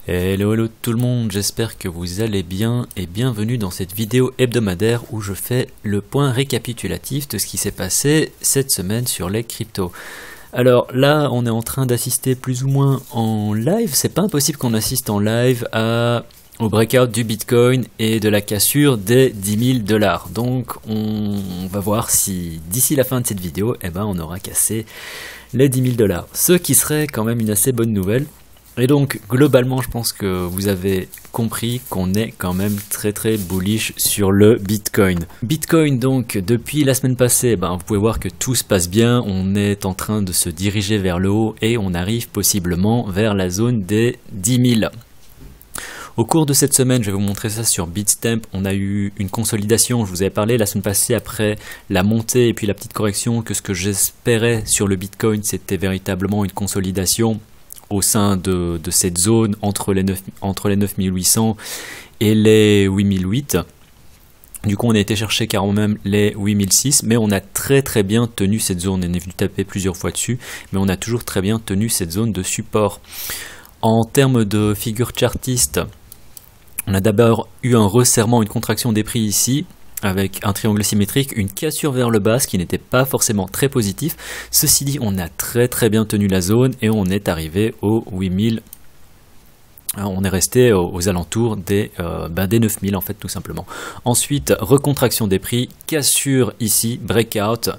Hello, hello tout le monde, j'espère que vous allez bien et bienvenue dans cette vidéo hebdomadaire où je fais le point récapitulatif de ce qui s'est passé cette semaine sur les cryptos. Alors là, on est en train d'assister plus ou moins en live, c'est pas impossible qu'on assiste en live au breakout du Bitcoin et de la cassure des 10 000 $. Donc on va voir si d'ici la fin de cette vidéo, on aura cassé les 10 000 $, ce qui serait quand même une assez bonne nouvelle. Et donc globalement je pense que vous avez compris qu'on est quand même très bullish sur le Bitcoin. Bitcoin donc depuis la semaine passée, vous pouvez voir que tout se passe bien, on est en train de se diriger vers le haut et on arrive possiblement vers la zone des 10 000. Au cours de cette semaine, je vais vous montrer ça sur Bitstamp, on a eu une consolidation, je vous avais parlé la semaine passée après la montée et puis la petite correction que ce que j'espérais sur le Bitcoin c'était véritablement une consolidation au sein de cette zone entre les 9800 et les 8008. Du coup on a été chercher carrément même les 8006, mais on a très bien tenu cette zone. On est venu taper plusieurs fois dessus, mais on a toujours très bien tenu cette zone de support. En termes de figure chartiste, on a d'abord eu un resserrement, une contraction des prix ici, avec un triangle symétrique, une cassure vers le bas, ce qui n'était pas forcément très positif. Ceci dit, on a très bien tenu la zone et on est arrivé aux 8000. On est resté aux alentours des 9000 en fait tout simplement. Ensuite, recontraction des prix, cassure ici, breakout.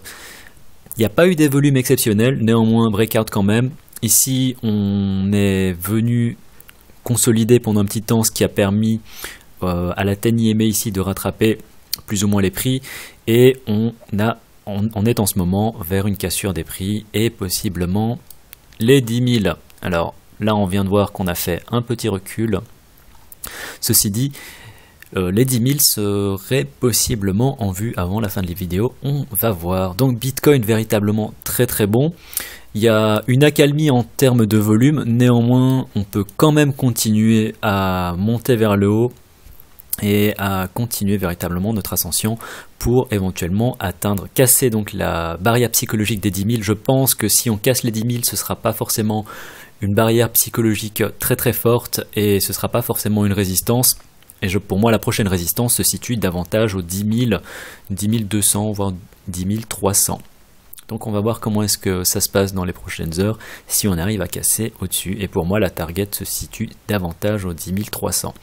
Il n'y a pas eu des volumes exceptionnels, néanmoins breakout quand même. Ici, on est venu consolider pendant un petit temps, ce qui a permis à la 10 EMA ici de rattraper plus ou moins les prix, et on est en ce moment vers une cassure des prix et possiblement les 10 000. Alors là on vient de voir qu'on a fait un petit recul. Ceci dit, les 10 000 seraient possiblement en vue avant la fin de la vidéo, on va voir. Donc Bitcoin véritablement très bon. Il y a une accalmie en termes de volume, néanmoins on peut quand même continuer à monter vers le haut et à continuer véritablement notre ascension pour éventuellement casser donc la barrière psychologique des 10 000. Je pense que si on casse les 10 000, ce ne sera pas forcément une barrière psychologique très forte et ce ne sera pas forcément une résistance. Et pour moi, la prochaine résistance se situe davantage aux 10 000, 10 200, voire 10 300. Donc on va voir comment est-ce que ça se passe dans les prochaines heures si on arrive à casser au-dessus. Et pour moi, la target se situe davantage aux 10 300.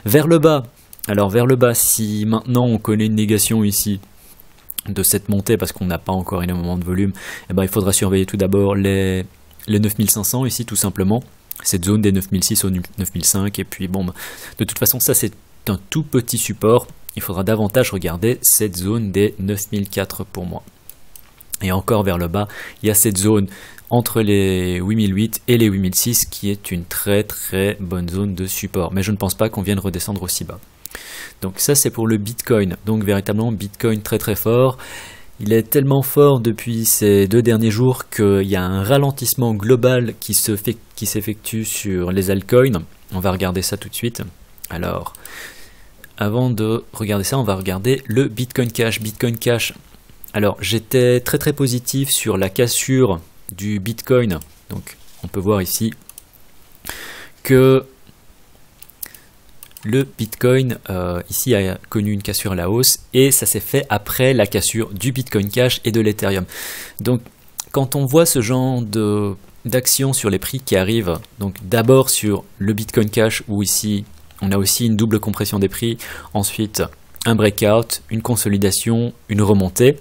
Vers le bas, alors vers le bas, si maintenant on connaît une négation ici de cette montée parce qu'on n'a pas encore énormément de volume, il faudra surveiller tout d'abord les 9500 ici tout simplement, cette zone des 9006 au 9005, et puis de toute façon ça c'est un tout petit support, il faudra davantage regarder cette zone des 9004 pour moi. Et encore vers le bas, il y a cette zone entre les 8008 et les 8006 qui est une très bonne zone de support, mais je ne pense pas qu'on vienne redescendre aussi bas. Donc ça c'est pour le Bitcoin, donc véritablement Bitcoin très fort. Il est tellement fort depuis ces 2 derniers jours qu'il y a un ralentissement global qui s'effectue sur les altcoins. On va regarder ça tout de suite. Alors, avant de regarder ça, on va regarder le Bitcoin Cash. Bitcoin Cash, alors j'étais très positif sur la cassure du Bitcoin. Donc on peut voir ici que le Bitcoin ici a connu une cassure à la hausse et ça s'est fait après la cassure du Bitcoin Cash et de l'Ethereum. Donc quand on voit ce genre d'action sur les prix qui arrivent, donc d'abord sur le Bitcoin Cash où ici on a aussi une double compression des prix, ensuite un breakout, une consolidation, une remontée.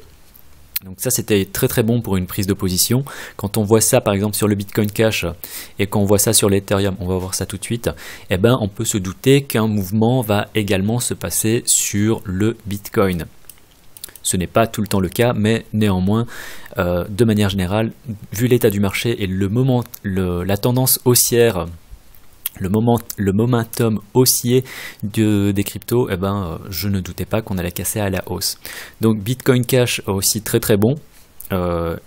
Donc ça c'était très bon pour une prise de position. Quand on voit ça par exemple sur le Bitcoin Cash et qu'on voit ça sur l'Ethereum, on va voir ça tout de suite, on peut se douter qu'un mouvement va également se passer sur le Bitcoin. Ce n'est pas tout le temps le cas, mais néanmoins, de manière générale, vu l'état du marché et la tendance haussière, le momentum haussier des cryptos, je ne doutais pas qu'on allait casser à la hausse. Donc Bitcoin Cash aussi très bon.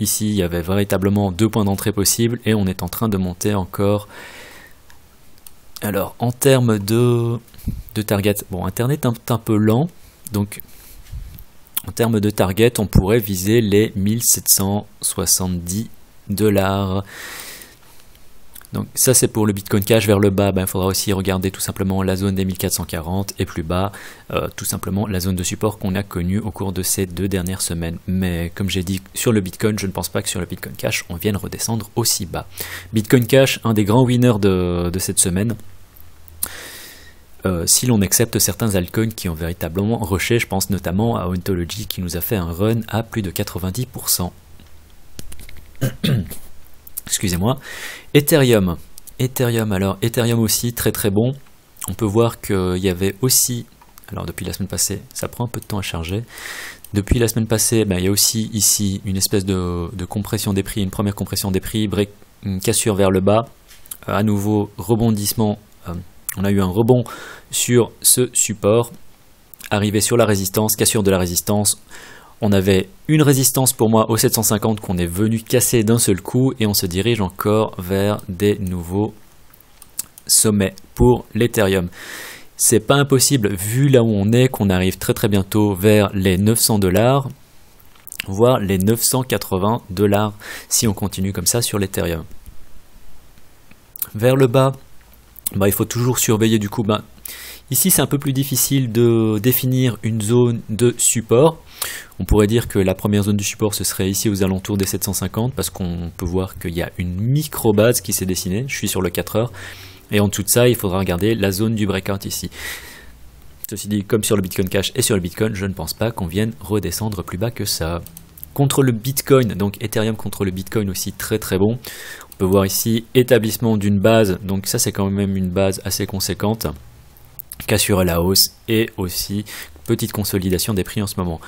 Ici, il y avait véritablement 2 points d'entrée possibles et on est en train de monter encore. Alors, en termes de target, Internet est un peu lent, donc en termes de target, on pourrait viser les 1770 $. Donc ça c'est pour le Bitcoin Cash. Vers le bas, il faudra aussi regarder tout simplement la zone des 1440 et plus bas, tout simplement la zone de support qu'on a connue au cours de ces 2 dernières semaines. Mais comme j'ai dit sur le Bitcoin, je ne pense pas que sur le Bitcoin Cash on vienne redescendre aussi bas. Bitcoin Cash, un des grands winners de cette semaine. Si l'on accepte certains altcoins qui ont véritablement rushé, je pense notamment à Ontology qui nous a fait un run à plus de 90%. Excusez-moi. Ethereum, alors Ethereum aussi très très bon. On peut voir qu'il y avait aussi, alors depuis la semaine passée, ça prend un peu de temps à charger. Depuis la semaine passée, il y a aussi ici une espèce de compression des prix, une première compression des prix, une cassure vers le bas, à nouveau rebondissement. On a eu un rebond sur ce support, arrivé sur la résistance, cassure de la résistance. On avait une résistance pour moi au 750 qu'on est venu casser d'un seul coup et on se dirige encore vers des nouveaux sommets pour l'Ethereum. C'est pas impossible vu là où on est qu'on arrive très très bientôt vers les 900 $, voire les 980 $ si on continue comme ça sur l'Ethereum. Vers le bas, il faut toujours surveiller du coup. Ici c'est un peu plus difficile de définir une zone de support. On pourrait dire que la première zone de support ce serait ici aux alentours des 750 parce qu'on peut voir qu'il y a une micro base qui s'est dessinée. Je suis sur le 4 heures et en dessous de ça il faudra regarder la zone du breakout ici. Ceci dit, comme sur le Bitcoin Cash et sur le Bitcoin, je ne pense pas qu'on vienne redescendre plus bas que ça. Contre le Bitcoin, donc Ethereum contre le Bitcoin aussi très très bon. On peut voir ici établissement d'une base, donc ça c'est quand même une base assez conséquente. Cassure à la hausse et aussi petite consolidation des prix en ce moment.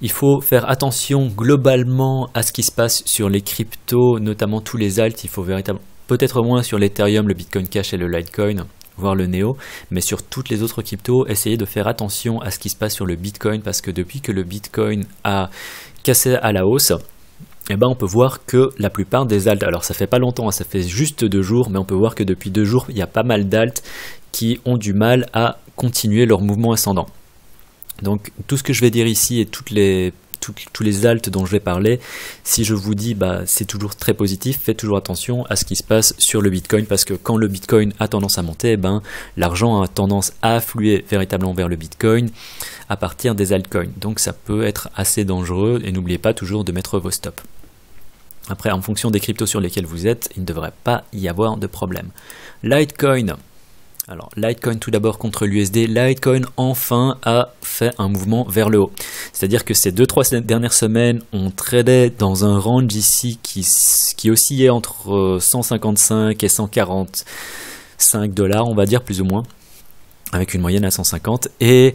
Il faut faire attention globalement à ce qui se passe sur les cryptos, notamment tous les alts. Il faut véritablement, peut-être moins sur l'Ethereum, le Bitcoin Cash et le Litecoin, voire le Neo, mais sur toutes les autres cryptos, essayez de faire attention à ce qui se passe sur le Bitcoin parce que depuis que le Bitcoin a cassé à la hausse, on peut voir que la plupart des alts, alors ça fait pas longtemps, ça fait juste 2 jours, mais on peut voir que depuis 2 jours, il y a pas mal d'alts qui ont du mal à continuer leur mouvement ascendant. Donc tout ce que je vais dire ici et tous les alts dont je vais parler, si je vous dis c'est toujours très positif, faites toujours attention à ce qui se passe sur le Bitcoin parce que quand le Bitcoin a tendance à monter, l'argent a tendance à affluer véritablement vers le Bitcoin à partir des altcoins. Donc ça peut être assez dangereux et n'oubliez pas toujours de mettre vos stops. Après, en fonction des cryptos sur lesquels vous êtes, il ne devrait pas y avoir de problème. Litecoin. Alors, Litecoin tout d'abord contre l'USD. Litecoin enfin a fait un mouvement vers le haut. C'est-à-dire que ces 2-3 dernières semaines, on tradait dans un range ici qui oscillait entre 155 et 145 $, on va dire plus ou moins, avec une moyenne à 150. Et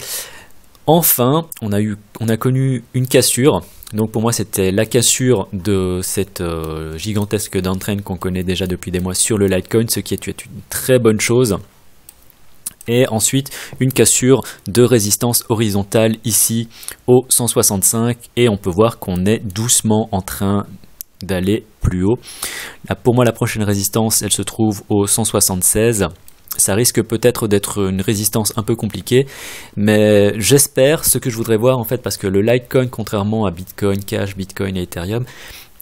enfin, on a connu une cassure. Donc pour moi, c'était la cassure de cette gigantesque downtrend qu'on connaît déjà depuis des mois sur le Litecoin, ce qui est une très bonne chose. Et ensuite une cassure de résistance horizontale ici au 165 et on peut voir qu'on est doucement en train d'aller plus haut. Là, pour moi la prochaine résistance elle se trouve au 176. Ça risque peut-être d'être une résistance un peu compliquée, mais j'espère, ce que je voudrais voir en fait, parce que le Litecoin, contrairement à Bitcoin Cash, Bitcoin et Ethereum,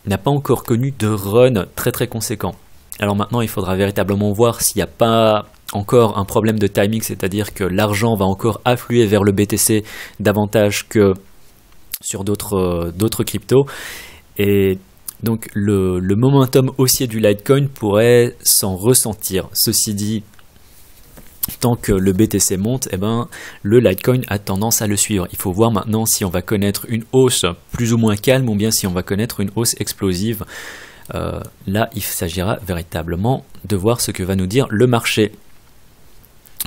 n'a pas encore connu de run très très conséquent. Alors maintenant il faudra véritablement voir s'il n'y a pas encore un problème de timing, c'est-à-dire que l'argent va encore affluer vers le BTC davantage que sur d'autres cryptos. Et donc le momentum haussier du Litecoin pourrait s'en ressentir. Ceci dit, tant que le BTC monte, le Litecoin a tendance à le suivre. Il faut voir maintenant si on va connaître une hausse plus ou moins calme ou bien si on va connaître une hausse explosive. Là, il s'agira véritablement de voir ce que va nous dire le marché.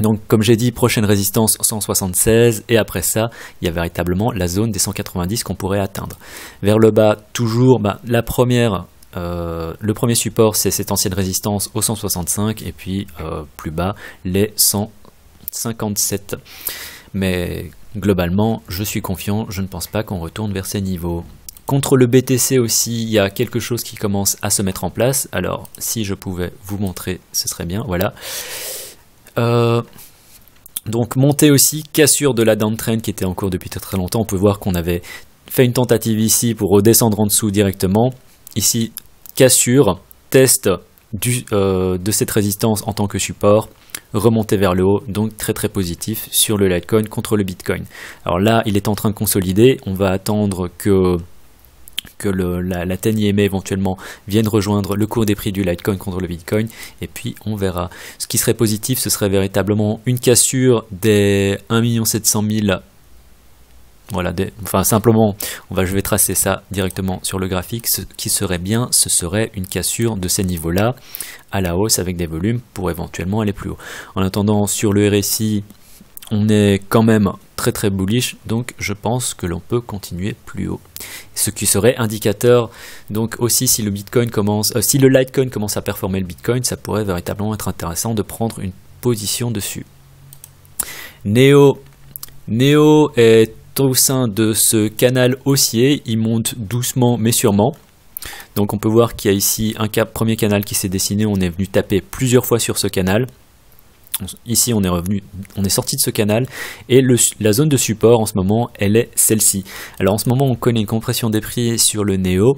Donc comme j'ai dit, prochaine résistance 176 et après ça il y a véritablement la zone des 190 qu'on pourrait atteindre. Vers le bas toujours le premier support c'est cette ancienne résistance au 165 et puis plus bas les 157. Mais globalement je suis confiant, je ne pense pas qu'on retourne vers ces niveaux. Contre le BTC aussi, il y a quelque chose qui commence à se mettre en place. Alors si je pouvais vous montrer ce serait bien, voilà. Donc montée aussi, cassure de la downtrend qui était en cours depuis très longtemps. On peut voir qu'on avait fait une tentative ici pour redescendre en dessous directement. Ici, cassure, test de cette résistance en tant que support, remonter vers le haut, donc très très positif sur le Litecoin contre le Bitcoin. Alors là, il est en train de consolider, on va attendre que la 10 EMA éventuellement vienne rejoindre le cours des prix du Litecoin contre le Bitcoin, et puis on verra. Ce qui serait positif, ce serait véritablement une cassure des 1 700 000. Voilà, enfin simplement, je vais tracer ça directement sur le graphique. Ce qui serait bien, ce serait une cassure de ces niveaux-là à la hausse avec des volumes pour éventuellement aller plus haut. En attendant, sur le RSI, on est quand même très très bullish, donc je pense que l'on peut continuer plus haut. Ce qui serait indicateur, donc aussi si le Bitcoin si le Litecoin commence à performer le Bitcoin, ça pourrait véritablement être intéressant de prendre une position dessus. Neo est au sein de ce canal haussier, il monte doucement mais sûrement. Donc on peut voir qu'il y a ici un premier canal qui s'est dessiné, on est venu taper plusieurs fois sur ce canal. Ici on est sorti de ce canal et la zone de support en ce moment elle est celle-ci. Alors en ce moment on connaît une compression des prix sur le Neo.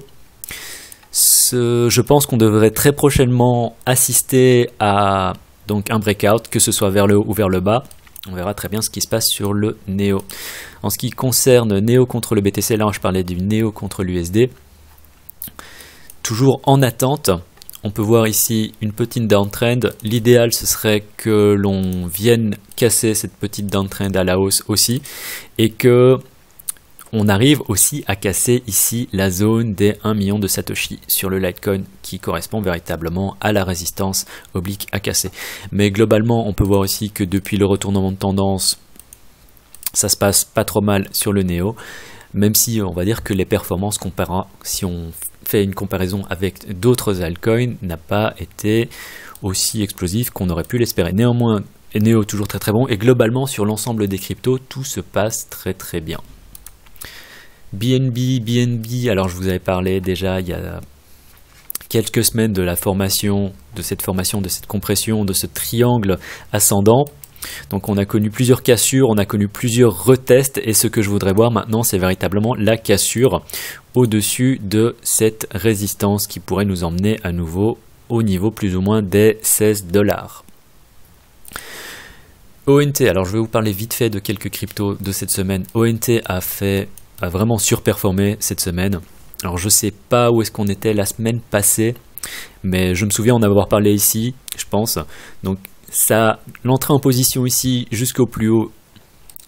Je pense qu'on devrait très prochainement assister à donc un breakout, que ce soit vers le haut ou vers le bas. On verra très bien ce qui se passe sur le Neo. En ce qui concerne Neo contre le BTC, là je parlais du Neo contre l'USD. Toujours en attente, on peut voir ici une petite downtrend. L'idéal ce serait que l'on vienne casser cette petite downtrend à la hausse aussi, et que on arrive aussi à casser ici la zone des 1 million de Satoshi sur le Litecoin, qui correspond véritablement à la résistance oblique à casser. Mais globalement, on peut voir aussi que depuis le retournement de tendance, ça se passe pas trop mal sur le Neo, même si on va dire que les performances si on fait une comparaison avec d'autres altcoins, n'a pas été aussi explosif qu'on aurait pu l'espérer. Néanmoins, Neo toujours très très bon, et globalement sur l'ensemble des cryptos, tout se passe très très bien. BNB, alors je vous avais parlé déjà il y a quelques semaines de cette compression, de ce triangle ascendant. Donc on a connu plusieurs cassures, on a connu plusieurs retests, et ce que je voudrais voir maintenant, c'est véritablement la cassure au-dessus de cette résistance qui pourrait nous emmener à nouveau au niveau plus ou moins des 16 $. ONT, alors je vais vous parler vite fait de quelques cryptos de cette semaine. ONT a vraiment surperformé cette semaine. Alors je sais pas où est-ce qu'on était la semaine passée, mais je me souviens en avoir parlé ici, je pense. Donc ça, l'entrée en position ici jusqu'au plus haut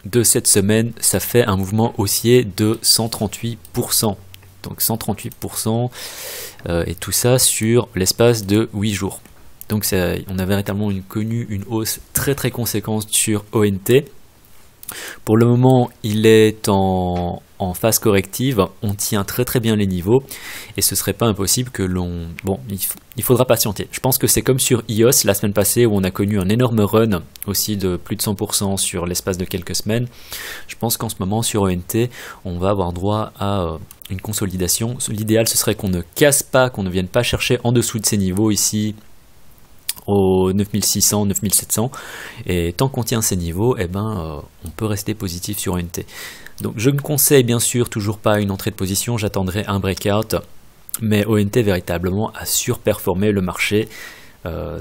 de cette semaine, ça fait un mouvement haussier de 138%. Donc 138%, et tout ça sur l'espace de 8 jours. Donc on a véritablement connu une hausse très très conséquente sur ONT. Pour le moment, il est en phase corrective, on tient très très bien les niveaux, et ce serait pas impossible que l'on... Bon, il faudra patienter. Je pense que c'est comme sur EOS la semaine passée, où on a connu un énorme run aussi de plus de 100% sur l'espace de quelques semaines. Je pense qu'en ce moment sur ONT, on va avoir droit à une consolidation. L'idéal ce serait qu'on ne casse pas, qu'on ne vienne pas chercher en dessous de ces niveaux ici, aux 9600, 9700, et tant qu'on tient ces niveaux, on peut rester positif sur ONT. Donc je ne conseille bien sûr toujours pas une entrée de position, j'attendrai un breakout, mais ONT véritablement a surperformé le marché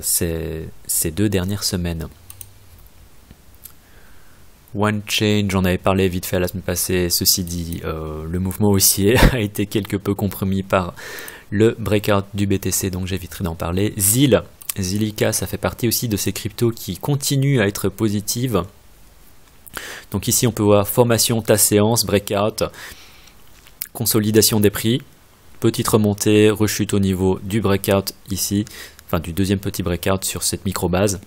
ces 2 dernières semaines. OneChain, j'en avais parlé vite fait la semaine passée. Ceci dit, le mouvement haussier a été quelque peu compromis par le breakout du BTC, donc j'éviterai d'en parler. Zilliqa, ça fait partie aussi de ces cryptos qui continuent à être positives. Donc ici on peut voir formation, tasse séance, breakout, consolidation des prix, petite remontée, rechute au niveau du breakout ici, enfin du deuxième petit breakout sur cette micro base.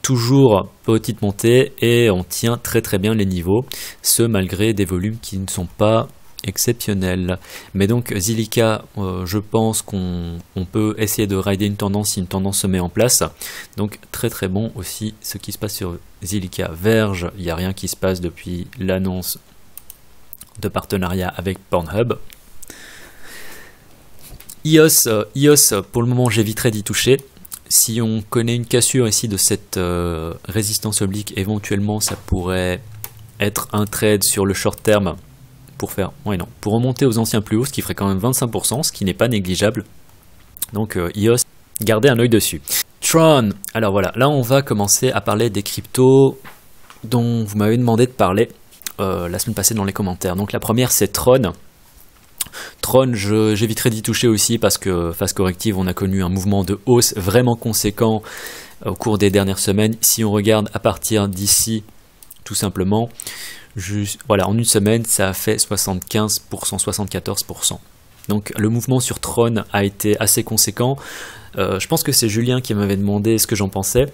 Toujours petite montée, et on tient très très bien les niveaux, ce malgré des volumes qui ne sont pas exceptionnels. Mais donc Zilliqa, je pense qu'on peut essayer de rider une tendance si une tendance se met en place. Donc très très bon aussi ce qui se passe sur Zilliqa. Verge, il n'y a rien qui se passe depuis l'annonce de partenariat avec Pornhub. EOS, pour le moment j'éviterai d'y toucher. Si on connaît une cassure ici de cette résistance oblique, éventuellement ça pourrait être un trade sur le short terme pour remonter aux anciens plus hauts, ce qui ferait quand même 25%, ce qui n'est pas négligeable. Donc EOS, gardez un œil dessus. Tron, alors voilà, là on va commencer à parler des cryptos dont vous m'avez demandé de parler la semaine passée dans les commentaires. Donc la première c'est Tron. Tron, j'éviterai d'y toucher aussi parce que phase corrective, on a connu un mouvement de hausse vraiment conséquent au cours des dernières semaines. Si on regarde à partir d'ici, tout simplement, voilà, en une semaine, ça a fait 75%, 74%. Donc le mouvement sur Tron a été assez conséquent. Je pense que c'est Julien qui m'avait demandé ce que j'en pensais.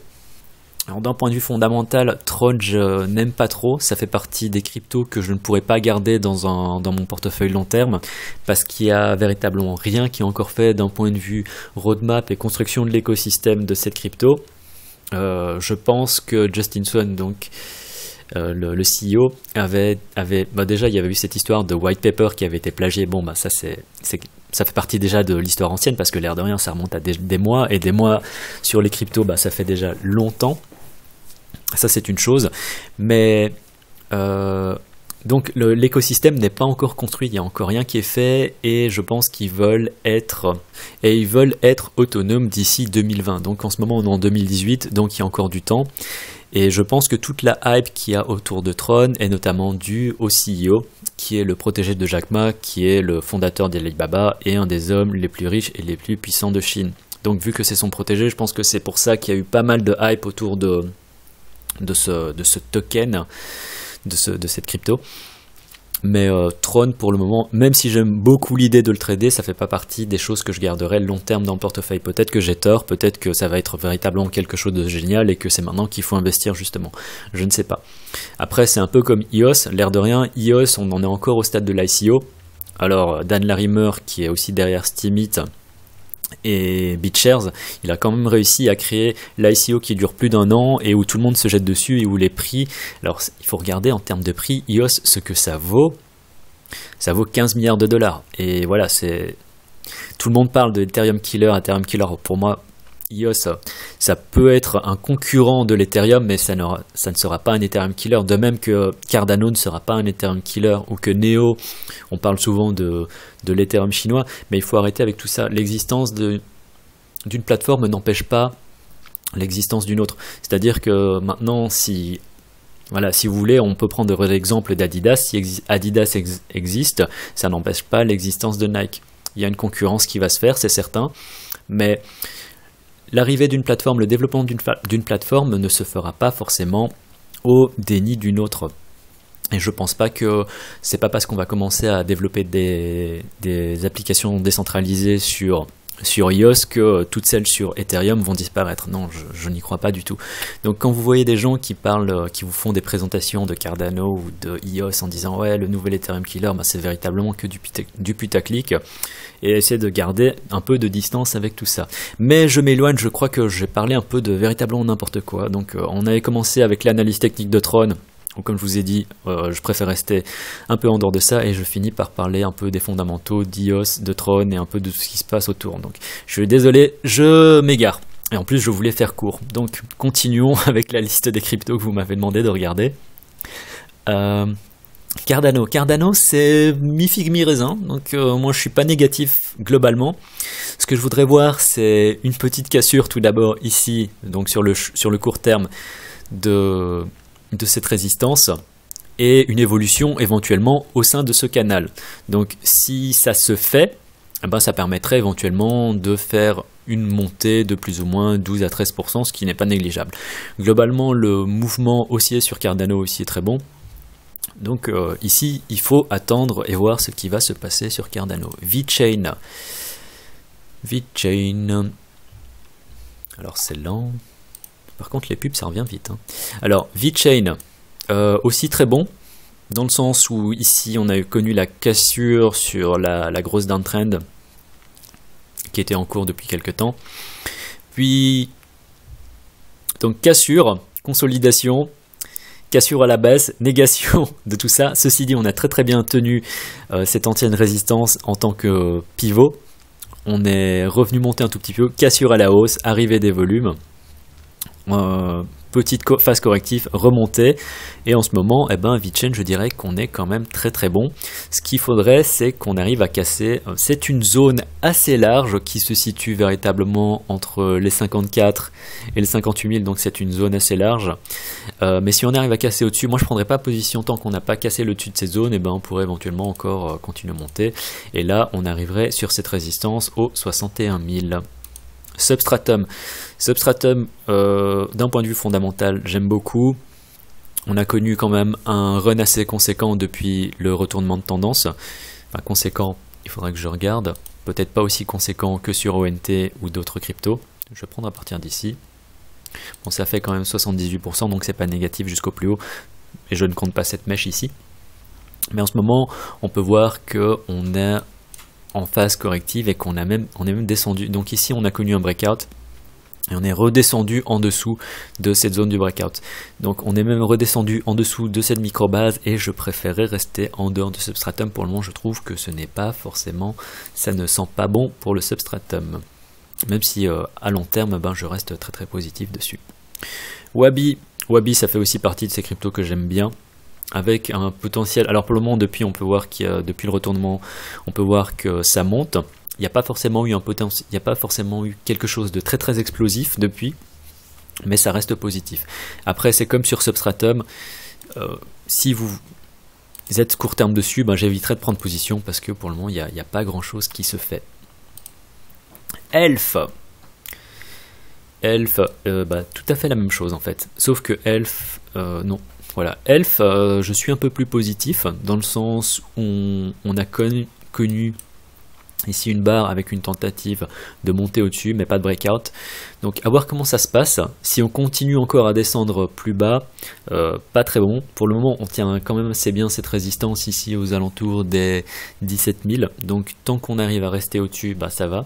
Alors d'un point de vue fondamental, Tron, je n'aime pas trop. Ça fait partie des cryptos que je ne pourrais pas garder dans mon portefeuille long terme parce qu'il n'y a véritablement rien qui est encore fait d'un point de vue roadmap et construction de l'écosystème de cette crypto. Je pense que Justin Sun, donc le CEO, déjà il y avait eu cette histoire de white paper qui avait été plagié. Bon, bah ça ça fait partie déjà de l'histoire ancienne parce que l'air de rien, ça remonte à des mois et des mois sur les cryptos, bah ça fait déjà longtemps. Ça c'est une chose, mais donc l'écosystème n'est pas encore construit, il n'y a encore rien qui est fait et je pense qu'ils veulent être autonomes d'ici 2020. Donc en ce moment on est en 2018, donc il y a encore du temps et je pense que toute la hype qu'il y a autour de Tron est notamment due au CEO qui est le protégé de Jack Ma, qui est le fondateur d'Alibaba et un des hommes les plus riches et les plus puissants de Chine. Donc vu que c'est son protégé, je pense que c'est pour ça qu'il y a eu pas mal de hype autour de ce token, de cette crypto. Mais Tron pour le moment, même si j'aime beaucoup l'idée de le trader, ça fait pas partie des choses que je garderai long terme dans le portefeuille. Peut-être que j'ai tort, peut-être que ça va être véritablement quelque chose de génial et que c'est maintenant qu'il faut investir justement. Je ne sais pas. Après c'est un peu comme EOS, l'air de rien, EOS on en est encore au stade de l'ICO. Alors Dan Larimer qui est aussi derrière Steemit et BitShares, il a quand même réussi à créer l'ICO qui dure plus d'1 an et où tout le monde se jette dessus et où les prix, alors il faut regarder en termes de prix, EOS ce que ça vaut 15 milliards de dollars et voilà, c'est tout le monde parle de Ethereum Killer, pour moi EOS ça peut être un concurrent de l'Ethereum mais ça ne sera pas un Ethereum Killer, de même que Cardano ne sera pas un Ethereum Killer ou que Neo, on parle souvent de l'Ethereum chinois, mais il faut arrêter avec tout ça. L'existence d'une plateforme n'empêche pas l'existence d'une autre, c'est à dire que maintenant si vous voulez, on peut prendre l'exemple d'Adidas. Si Adidas existe, ça n'empêche pas l'existence de Nike. Il y a une concurrence qui va se faire, c'est certain, mais l'arrivée d'une plateforme, le développement d'une plateforme ne se fera pas forcément au déni d'une autre. Et je pense pas que c'est pas parce qu'on va commencer à développer des applications décentralisées sur EOS que toutes celles sur Ethereum vont disparaître. Non, je n'y crois pas du tout. Donc quand vous voyez des gens qui vous font des présentations de Cardano ou de EOS en disant ouais le nouvel Ethereum Killer, bah, c'est véritablement que du putaclic, et essayer de garder un peu de distance avec tout ça. Mais je m'éloigne, je crois que j'ai parlé un peu de véritablement n'importe quoi. Donc on avait commencé avec l'analyse technique de Tron. Donc, comme je vous ai dit, je préfère rester un peu en dehors de ça et je finis par parler un peu des fondamentaux d'EOS, de Tron et un peu de ce qui se passe autour. Donc je suis désolé, je m'égare. Et en plus je voulais faire court. Donc continuons avec la liste des cryptos que vous m'avez demandé de regarder. Cardano c'est mi-figue mi-raisin, donc moi je suis pas négatif globalement. Ce que je voudrais voir c'est une petite cassure tout d'abord ici, donc sur le court terme de cette résistance et une évolution éventuellement au sein de ce canal. Donc si ça se fait, ben, ça permettrait éventuellement de faire une montée de plus ou moins 12 à 13%, ce qui n'est pas négligeable. Globalement le mouvement haussier sur Cardano aussi est très bon. Donc ici, il faut attendre et voir ce qui va se passer sur Cardano. VeChain. Alors c'est lent. Par contre les pubs ça revient vite. Hein. Alors VeChain, aussi très bon, dans le sens où ici on a connu la cassure sur la grosse downtrend qui était en cours depuis quelques temps. Puis, donc cassure, consolidation, cassure à la baisse, négation de tout ça. Ceci dit, on a très bien tenu cette ancienne résistance en tant que pivot. On est revenu monter un tout petit peu, cassure à la hausse, arrivée des volumes. petite phase corrective, remontée, et en ce moment, VeChain, je dirais qu'on est quand même très très bon. Ce qu'il faudrait, c'est qu'on arrive à casser, c'est une zone assez large qui se situe véritablement entre les 54 et les 58 000, donc c'est une zone assez large, mais si on arrive à casser au-dessus, moi je prendrais pas position tant qu'on n'a pas cassé le dessus de ces zones, on pourrait éventuellement encore continuer à monter, et là on arriverait sur cette résistance aux 61 000. Substratum, d'un point de vue fondamental, j'aime beaucoup. On a connu quand même un run assez conséquent depuis le retournement de tendance. Enfin, conséquent, il faudrait que je regarde. Peut-être pas aussi conséquent que sur ONT ou d'autres cryptos. Je vais prendre à partir d'ici. Bon, ça fait quand même 78%, donc c'est pas négatif jusqu'au plus haut. Et je ne compte pas cette mèche ici. Mais en ce moment, on peut voir qu'on est en phase corrective et on est même descendu. Donc ici on a connu un breakout et on est redescendu en dessous de cette zone du breakout. Donc on est même redescendu en dessous de cette micro-base et je préférais rester en dehors de substratum. Pour le moment je trouve que ce n'est pas forcément, ça ne sent pas bon pour le substratum. Même si à long terme je reste très très positif dessus. Wabi ça fait aussi partie de ces cryptos que j'aime bien, avec un potentiel. Alors pour le moment, depuis le retournement, on peut voir que ça monte. Il n'y a pas forcément eu quelque chose de très très explosif depuis, mais ça reste positif. Après, c'est comme sur Substratum, si vous êtes court terme dessus, j'éviterai de prendre position parce que pour le moment, il n'y a pas grand chose qui se fait. Elf, tout à fait la même chose en fait, sauf que Elf, non. Voilà, Elf, je suis un peu plus positif, dans le sens où on a connu ici une barre avec une tentative de monter au-dessus, mais pas de breakout. Donc à voir comment ça se passe. Si on continue encore à descendre plus bas, pas très bon. Pour le moment, on tient quand même assez bien cette résistance ici aux alentours des 17 000. Donc tant qu'on arrive à rester au-dessus, ça va.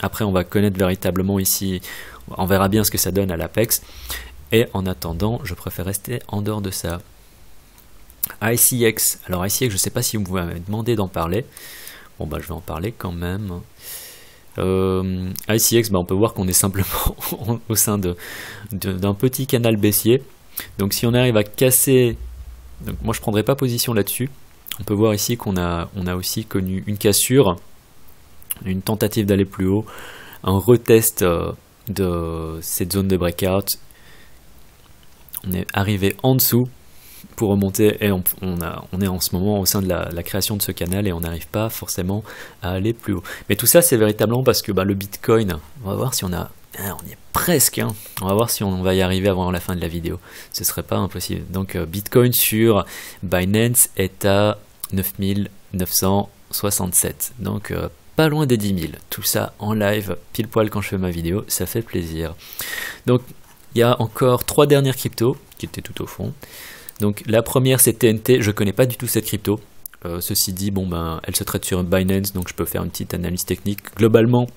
Après, on va connaître véritablement ici, on verra bien ce que ça donne à l'apex. Et en attendant, je préfère rester en dehors de ça. ICX. Alors ICX, je ne sais pas si vous m'avez demandé d'en parler. Bon, je vais en parler quand même. ICX, on peut voir qu'on est simplement au sein d'un petit canal baissier. Donc si on arrive à casser... Donc, moi, je ne prendrai pas position là-dessus. On peut voir ici qu'on a aussi connu une cassure, une tentative d'aller plus haut, un retest de cette zone de breakout. On est arrivé en dessous pour remonter et on est en ce moment au sein de la création de ce canal et on n'arrive pas forcément à aller plus haut. Mais tout ça c'est véritablement parce que le Bitcoin, on va voir si on y est presque, on va voir si on va y arriver avant la fin de la vidéo. Ce serait pas impossible. Donc Bitcoin sur Binance est à 9967. Donc pas loin des 10 000. Tout ça en live, pile poil quand je fais ma vidéo, ça fait plaisir. Donc il y a encore 3 dernières cryptos qui étaient tout au fond. Donc la première c'est TNT, je connais pas du tout cette crypto. Ceci dit, elle se traite sur Binance, donc je peux faire une petite analyse technique. Globalement,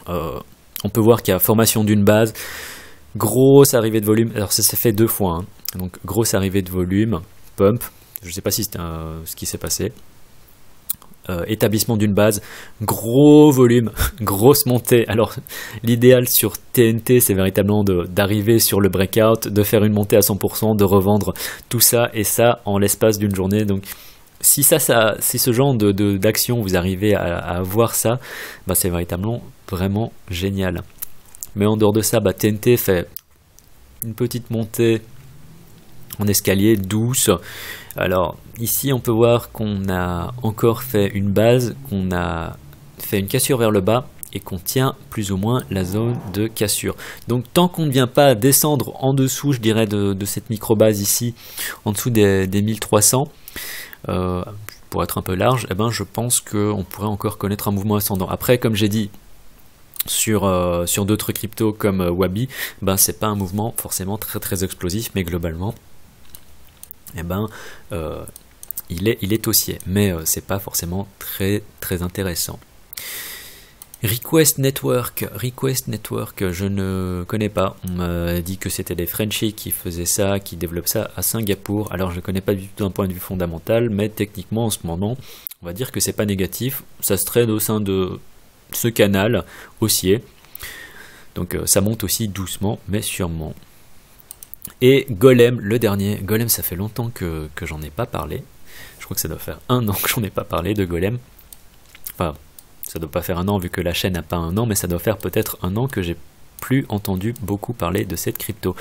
on peut voir qu'il y a formation d'une base, grosse arrivée de volume. Alors ça s'est fait 2 fois, donc grosse arrivée de volume, pump. Je sais pas si c'était ce qui s'est passé. Établissement d'une base, gros volume, grosse montée. Alors l'idéal sur TNT c'est véritablement d'arriver sur le breakout, de faire une montée à 100%, de revendre tout ça et ça en l'espace d'une journée. Donc si ce genre d'action vous arrivez à avoir ça, c'est véritablement vraiment génial. Mais en dehors de ça, TNT fait une petite montée en escalier douce. Alors ici on peut voir qu'on a encore fait une base, qu'on a fait une cassure vers le bas et qu'on tient plus ou moins la zone de cassure. Donc tant qu'on ne vient pas descendre en dessous, je dirais, de cette micro base ici, en dessous des 1300, pour être un peu large, je pense qu'on pourrait encore connaître un mouvement ascendant. Après, comme j'ai dit, sur d'autres cryptos comme Wabi, c'est pas un mouvement forcément très très explosif, mais globalement il est haussier, mais c'est pas forcément très très intéressant. Request Network, je ne connais pas. On m'a dit que c'était les Frenchies qui faisaient ça, qui développent ça à Singapour. Alors je ne connais pas du tout d'un point de vue fondamental, mais techniquement en ce moment, on va dire que c'est pas négatif. Ça se trade au sein de ce canal haussier. Donc ça monte aussi doucement, mais sûrement. Et Golem, le dernier. Golem, ça fait longtemps que j'en ai pas parlé. Je crois que ça doit faire 1 an que j'en ai pas parlé de Golem. Enfin, ça doit pas faire 1 an vu que la chaîne n'a pas 1 an, mais ça doit faire peut-être 1 an que j'ai plus entendu beaucoup parler de cette crypto.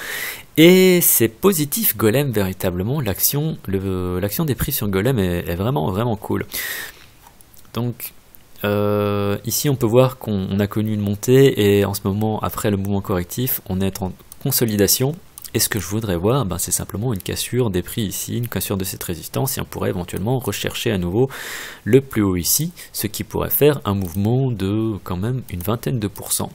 Et c'est positif Golem, véritablement. L'action des prix sur Golem est vraiment, vraiment cool. Donc, ici on peut voir qu'on a connu une montée et en ce moment, après le mouvement correctif, on est en consolidation. Et ce que je voudrais voir, ben, c'est simplement une cassure des prix ici, une cassure de cette résistance, et on pourrait éventuellement rechercher à nouveau le plus haut ici, ce qui pourrait faire un mouvement de quand même une vingtaine de %.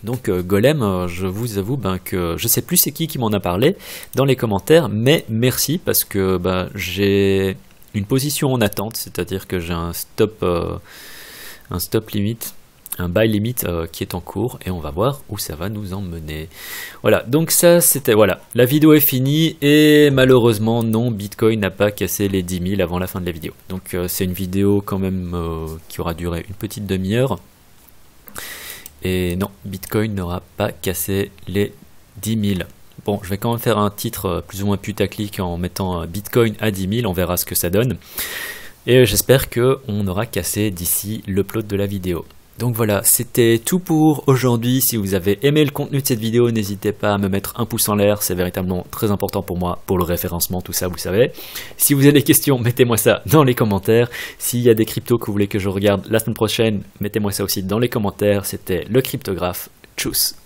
Donc Golem, je vous avoue que je sais plus c'est qui m'en a parlé dans les commentaires, mais merci parce que j'ai une position en attente, c'est-à-dire que j'ai un stop limite, un buy limit qui est en cours et on va voir où ça va nous emmener. Voilà, donc ça c'était, voilà, la vidéo est finie et malheureusement non, Bitcoin n'a pas cassé les 10 000 avant la fin de la vidéo. Donc c'est une vidéo quand même qui aura duré une petite demi-heure. Et non, Bitcoin n'aura pas cassé les 10 000. Bon, je vais quand même faire un titre plus ou moins putaclic en mettant Bitcoin à 10 000, on verra ce que ça donne. Et j'espère qu'on aura cassé d'ici l'upload de la vidéo. Donc voilà, c'était tout pour aujourd'hui. Si vous avez aimé le contenu de cette vidéo, n'hésitez pas à me mettre un pouce en l'air, c'est véritablement très important pour moi, pour le référencement, tout ça, vous savez. Si vous avez des questions, mettez-moi ça dans les commentaires. S'il y a des cryptos que vous voulez que je regarde la semaine prochaine, mettez-moi ça aussi dans les commentaires. C'était le Cryptographe. Tchuss!